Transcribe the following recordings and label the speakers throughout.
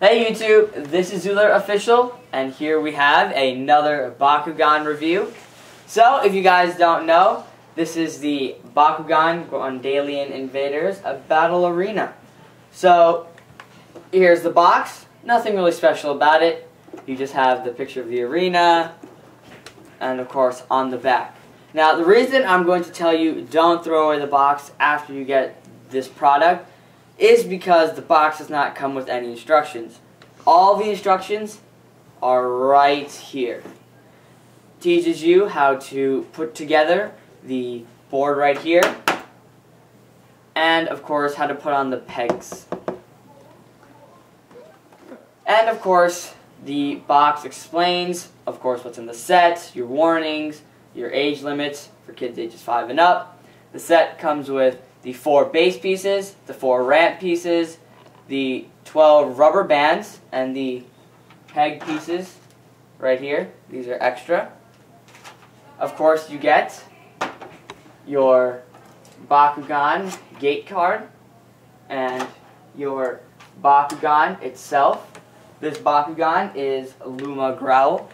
Speaker 1: Hey YouTube, this is zooLert Official, and here we have another Bakugan review. So, if you guys don't know, this is the Bakugan Gondalian Invaders, a battle arena. So, here's the box. Nothing really special about it. You just have the picture of the arena, and of course, on the back. Now, the reason I'm going to tell you don't throw away the box after you get this product is because the box does not come with any instructions. All the instructions are right here. It teaches you how to put together the board right here, and of course how to put on the pegs. And of course the box explains, of course, what's in the set, your warnings, your age limits for kids ages 5 and up. The set comes with the 4 base pieces, the 4 ramp pieces, the 12 rubber bands, and the peg pieces right here. These are extra. Of course, you get your Bakugan gate card and your Bakugan itself. This Bakugan is Luma Growl.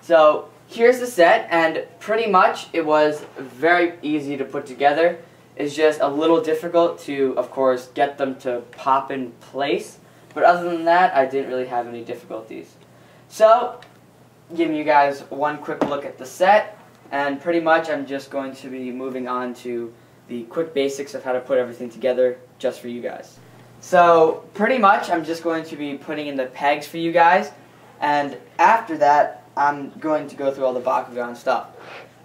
Speaker 1: So here's the set, and pretty much it was very easy to put together. It's just a little difficult to, of course, get them to pop in place. But other than that, I didn't really have any difficulties. So, giving you guys one quick look at the set, and pretty much I'm just going to be moving on to the quick basics of how to put everything together just for you guys. So, pretty much I'm just going to be putting in the pegs for you guys, and after that, I'm going to go through all the Bakugan stuff.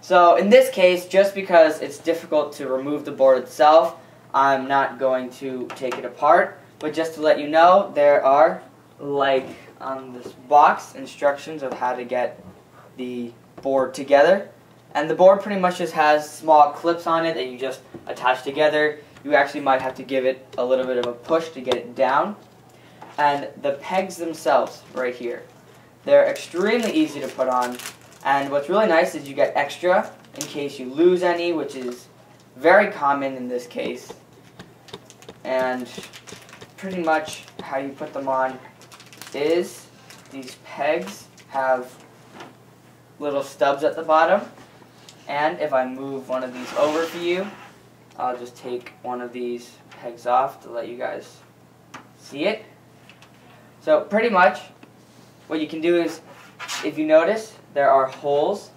Speaker 1: So in this case, just because it's difficult to remove the board itself, I'm not going to take it apart. But just to let you know, there are, like on this box, instructions of how to get the board together. And the board pretty much just has small clips on it that you just attach together. You actually might have to give it a little bit of a push to get it down. And the pegs themselves, right here, they're extremely easy to put on, and what's really nice is you get extra in case you lose any, which is very common in this case. And pretty much how you put them on is these pegs have little stubs at the bottom, and if I move one of these over for you, I'll just take one of these pegs off to let you guys see it. So pretty much what you can do is, if you notice, there are holes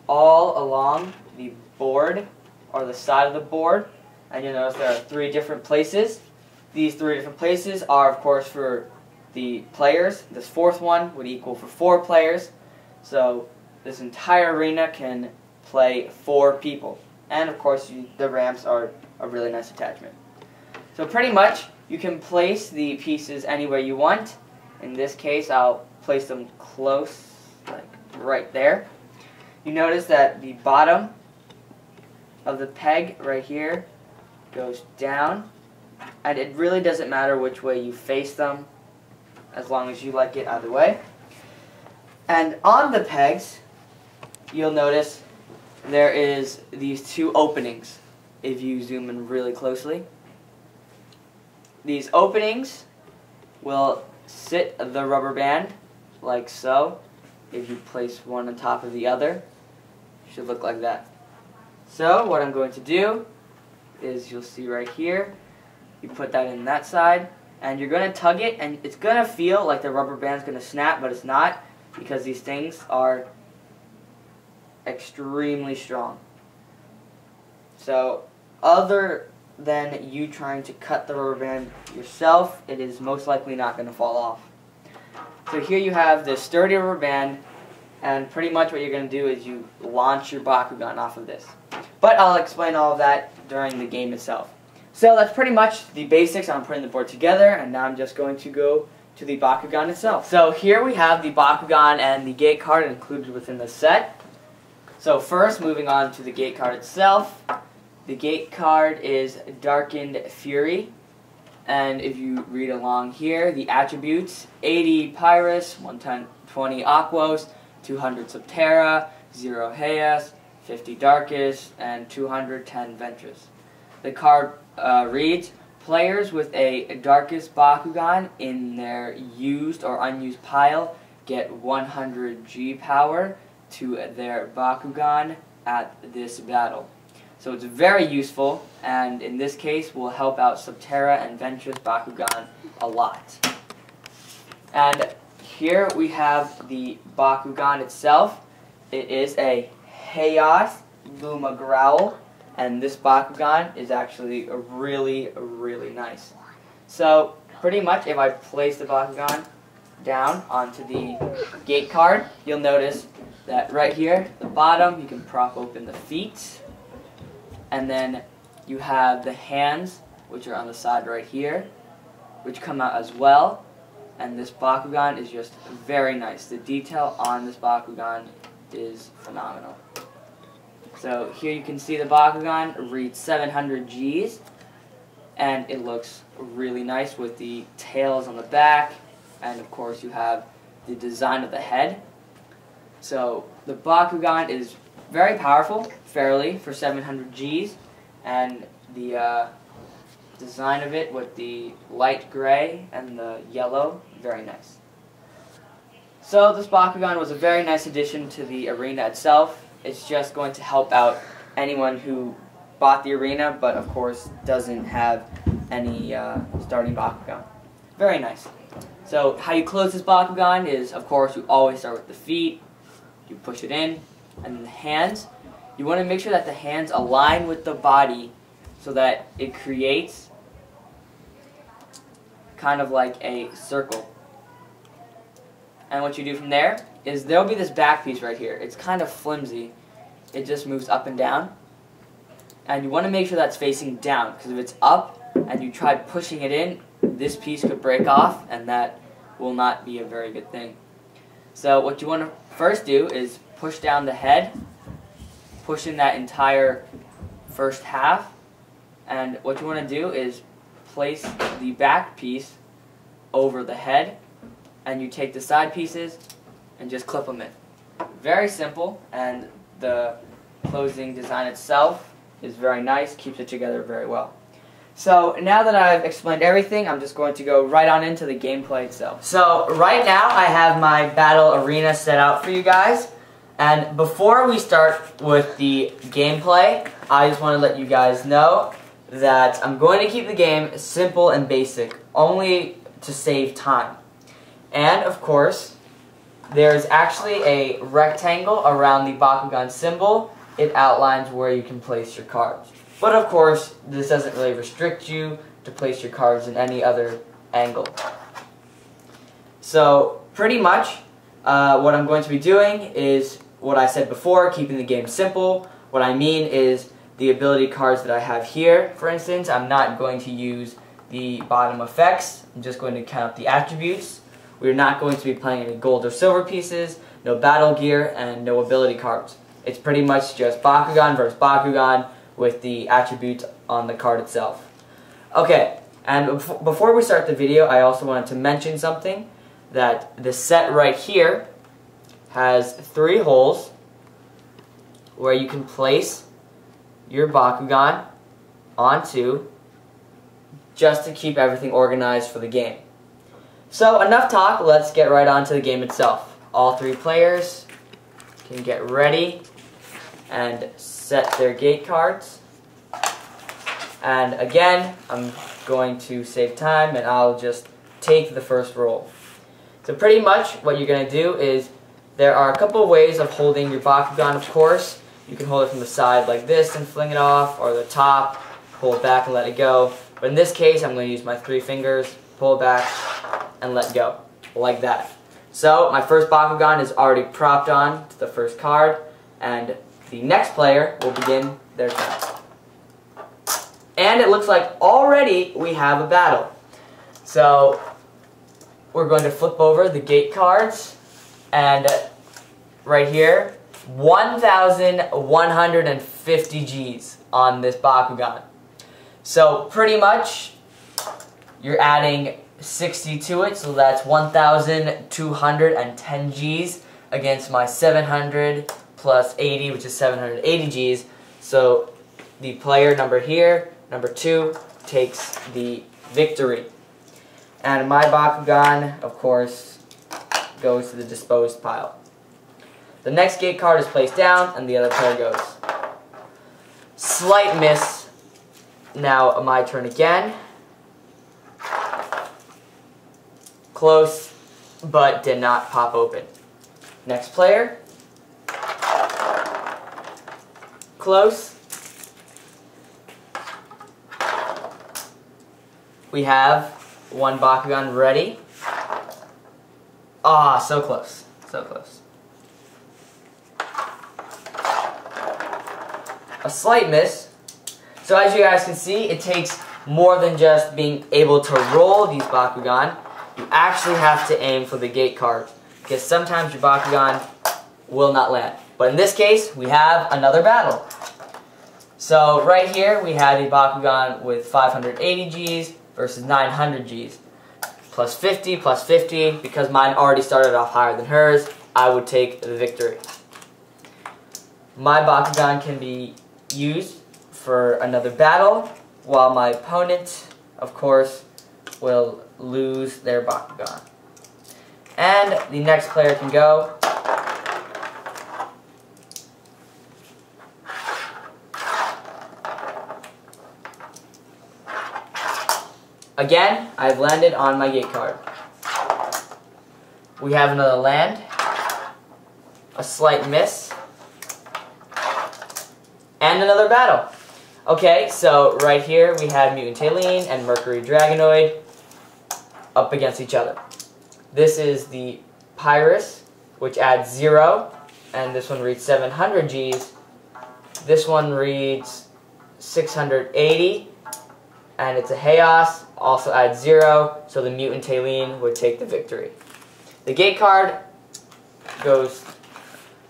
Speaker 1: all along the board, or the side of the board, and you'll notice there are 3 different places. These 3 different places are, of course, for the players. This 4th one would equal for 4 players, so this entire arena can play 4 people. And, of course, the ramps are a really nice attachment. So pretty much, you can place the pieces anywhere you want. In this case, I'll place them close, like right there. You notice that the bottom of the peg right here goes down, and it really doesn't matter which way you face them, as long as you like it either way. And on the pegs, you'll notice there is these 2 openings, if you zoom in really closely. These openings will sit the rubber band like so. If you place one on top of the other, it should look like that. So what I'm going to do is, you'll see right here, you put that in that side, and you're going to tug it, and it's going to feel like the rubber band's going to snap, but it's not, because these things are extremely strong. So other than you trying to cut the rubber band yourself, it is most likely not going to fall off. So here you have this sturdy rubber band, and pretty much what you're going to do is you launch your Bakugan off of this. But I'll explain all of that during the game itself. So that's pretty much the basics on putting the board together, and now I'm just going to go to the Bakugan itself. So here we have the Bakugan and the gate card included within the set. So first, moving on to the gate card itself. The gate card is Darkened Fury, and if you read along here, the attributes: 80 Pyrus, 120 Aquos, 200 Subterra, 0 Hayas, 50 Darkest, and 210 Ventress. The card reads, players with a darkest Bakugan in their used or unused pile get 100 G power to their Bakugan at this battle. So it's very useful, and in this case will help out Subterra and Ventress Bakugan a lot. And here we have the Bakugan itself. It is a Chaos Luma Growl, and this Bakugan is actually really, really nice. So pretty much if I place the Bakugan down onto the gate card, you'll notice that right here, the bottom, you can prop open the feet, and then you have the hands, which are on the side right here, which come out as well. And this Bakugan is just very nice. The detail on this Bakugan is phenomenal. So here you can see the Bakugan reads 700 Gs, and it looks really nice with the tails on the back, and of course you have the design of the head. So the Bakugan is very powerful, fairly, for 700 Gs, and the design of it with the light gray and the yellow, very nice. So this Bakugan was a very nice addition to the arena itself. It's just going to help out anyone who bought the arena but of course doesn't have any starting Bakugan. Very nice. So how you close this Bakugan is, of course, you always start with the feet, you push it in, and then the hands. You want to make sure that the hands align with the body so that it creates kind of like a circle. And what you do from there is there'll be this back piece right here. It's kind of flimsy. It just moves up and down. And you want to make sure that's facing down, because if it's up and you try pushing it in, this piece could break off, and that will not be a very good thing. So what you want to first do is push down the head, push in that entire first half, and what you want to do is place the back piece over the head, and you take the side pieces and just clip them in. Very simple, and the closing design itself is very nice, keeps it together very well. So now that I've explained everything, I'm just going to go right on into the gameplay itself. So right now I have my battle arena set out for you guys, and before we start with the gameplay, I just want to let you guys know that I'm going to keep the game simple and basic, only to save time. And of course, there's actually a rectangle around the Bakugan symbol. It outlines where you can place your cards. But of course, this doesn't really restrict you to place your cards in any other angle. So pretty much what I'm going to be doing is what I said before, keeping the game simple. What I mean is the ability cards that I have here, for instance, I'm not going to use the bottom effects. I'm just going to count the attributes. We're not going to be playing any gold or silver pieces, no battle gear, and no ability cards. It's pretty much just Bakugan versus Bakugan with the attributes on the card itself. Okay, and before we start the video, I also wanted to mention something, that the set right here has 3 holes where you can place your Bakugan onto, just to keep everything organized for the game. So enough talk, let's get right on to the game itself. All 3 players can get ready and set their gate cards. And again, I'm going to save time and I'll just take the first roll. So pretty much what you're going to do is, there are a couple of ways of holding your Bakugan, of course. You can hold it from the side like this and fling it off, or the top, pull it back and let it go. But in this case, I'm going to use my 3 fingers, pull it back, and let go, like that. So my first Bakugan is already propped on to the first card, and the next player will begin their turn. And it looks like already we have a battle. So we're going to flip over the gate cards, and right here, 1,150 Gs on this Bakugan. So pretty much you're adding 60 to it, so that's 1,210 Gs against my 700 plus 80, which is 780 Gs. So the player number here, number 2, takes the victory. And my Bakugan, of course, goes to the disposed pile. The next gate card is placed down, and the other player goes. Slight miss. Now my turn again. Close, but did not pop open. Next player. Close. We have one Bakugan ready. Ah, so close. So close. A slight miss. So as you guys can see, it takes more than just being able to roll these Bakugan. You actually have to aim for the gate cards, because sometimes your Bakugan will not land. But in this case, we have another battle. So right here, we have a Bakugan with 580 Gs versus 900 Gs. Plus 50, plus 50. Because mine already started off higher than hers, I would take the victory. My Bakugan can be used for another battle, while my opponent, of course, will lose their Bakugan. And the next player can go. Again, I've landed on my gate card. We have another land, a slight miss, and another battle. Okay, so right here we have Mutant Tailene and Mercury Dragonoid up against each other. This is the Pyrus, which adds 0, and this one reads 700 Gs. This one reads 680, and it's a Chaos, also adds 0, so the Mutant Tailene would take the victory. The gate card goes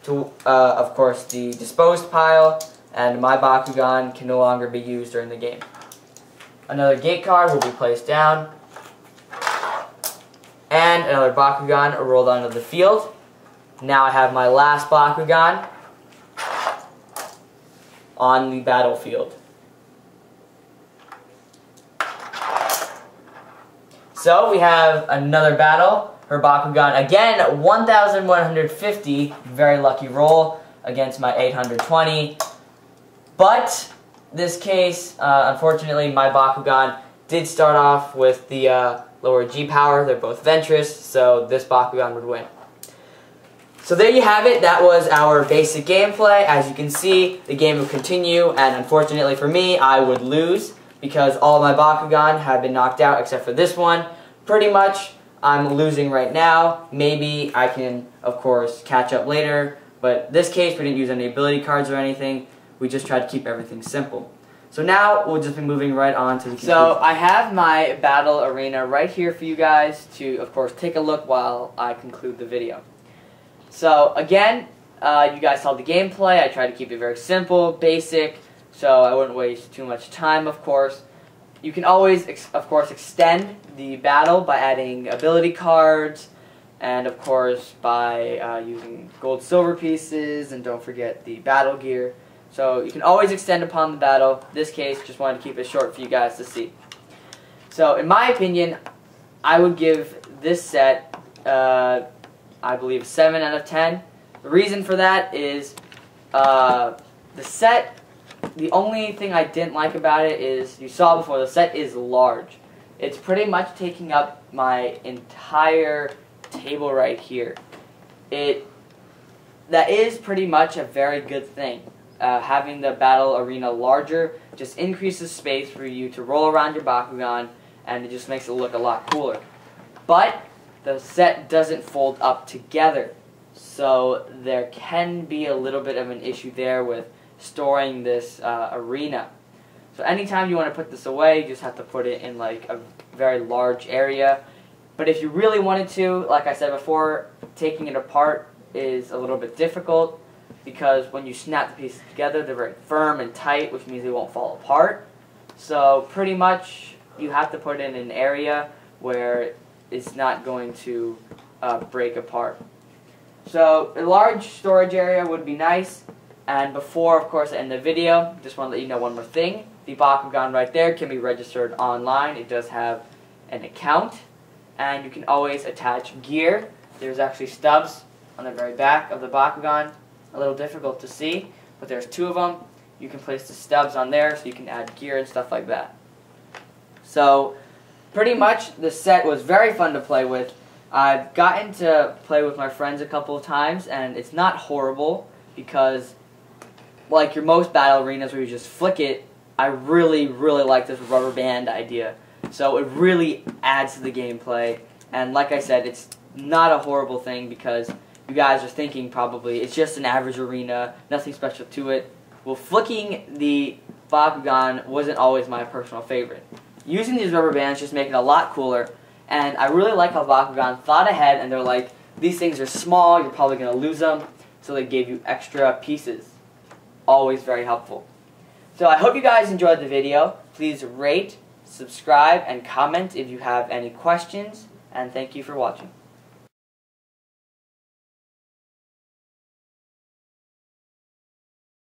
Speaker 1: to, of course, the disposed pile, and my Bakugan can no longer be used during the game. Another gate card will be placed down, and another Bakugan rolled onto the field. Now I have my last Bakugan on the battlefield. So we have another battle. Her Bakugan, again, 1,150, very lucky roll, against my 820. But, this case, unfortunately, my Bakugan did start off with the lower G power. They're both Ventress, so this Bakugan would win. So there you have it. That was our basic gameplay. As you can see, the game will continue, and unfortunately for me, I would lose because all of my Bakugan have been knocked out except for this one. Pretty much, I'm losing right now. Maybe I can, of course, catch up later, but this case, we didn't use any ability cards or anything. We just tried to keep everything simple. So now, we'll just be moving right on to the conclusion. So, I have my battle arena right here for you guys to, of course, take a look while I conclude the video. So, again, you guys saw the gameplay. I tried to keep it very simple, basic, so I wouldn't waste too much time, of course. You can always, of course, extend the battle by adding ability cards, and, of course, by using gold-silver pieces, and don't forget the battle gear. So you can always extend upon the battle. This case, just wanted to keep it short for you guys to see. So in my opinion, I would give this set, I believe, 7 out of 10. The reason for that is the set, the only thing I didn't like about it is, you saw before, the set is large. It's pretty much taking up my entire table right here. That is pretty much a very good thing. Having the battle arena larger just increases space for you to roll around your Bakugan, and it just makes it look a lot cooler. But the set doesn't fold up together, so there can be a little bit of an issue there with storing this arena. So anytime you want to put this away, you just have to put it in like a very large area. But if you really wanted to, like I said before, taking it apart is a little bit difficult, because when you snap the pieces together, they're very firm and tight, which means they won't fall apart. So pretty much you have to put it in an area where it's not going to break apart. So a large storage area would be nice, And before, of course, I end the video, just want to let you know one more thing. The Bakugan right there can be registered online. It does have an account, and you can always attach gear. There's actually stubs on the very back of the Bakugan. A little difficult to see, but there's 2 of them. You can place the stubs on there so you can add gear and stuff like that. So pretty much the set was very fun to play with. I've gotten to play with my friends a couple of times, and it's not horrible because, like your most battle arenas where you just flick it, I really like this rubber band idea. So it really adds to the gameplay, and like I said, it's not a horrible thing because you guys are thinking probably it's just an average arena, nothing special to it. Well, flicking the Bakugan wasn't always my personal favorite. Using these rubber bands just make it a lot cooler, and I really like how Bakugan thought ahead, and they're like, these things are small, you're probably going to lose them, so they gave you extra pieces. Always very helpful. So I hope you guys enjoyed the video. Please rate, subscribe, and comment if you have any questions, and thank you for watching.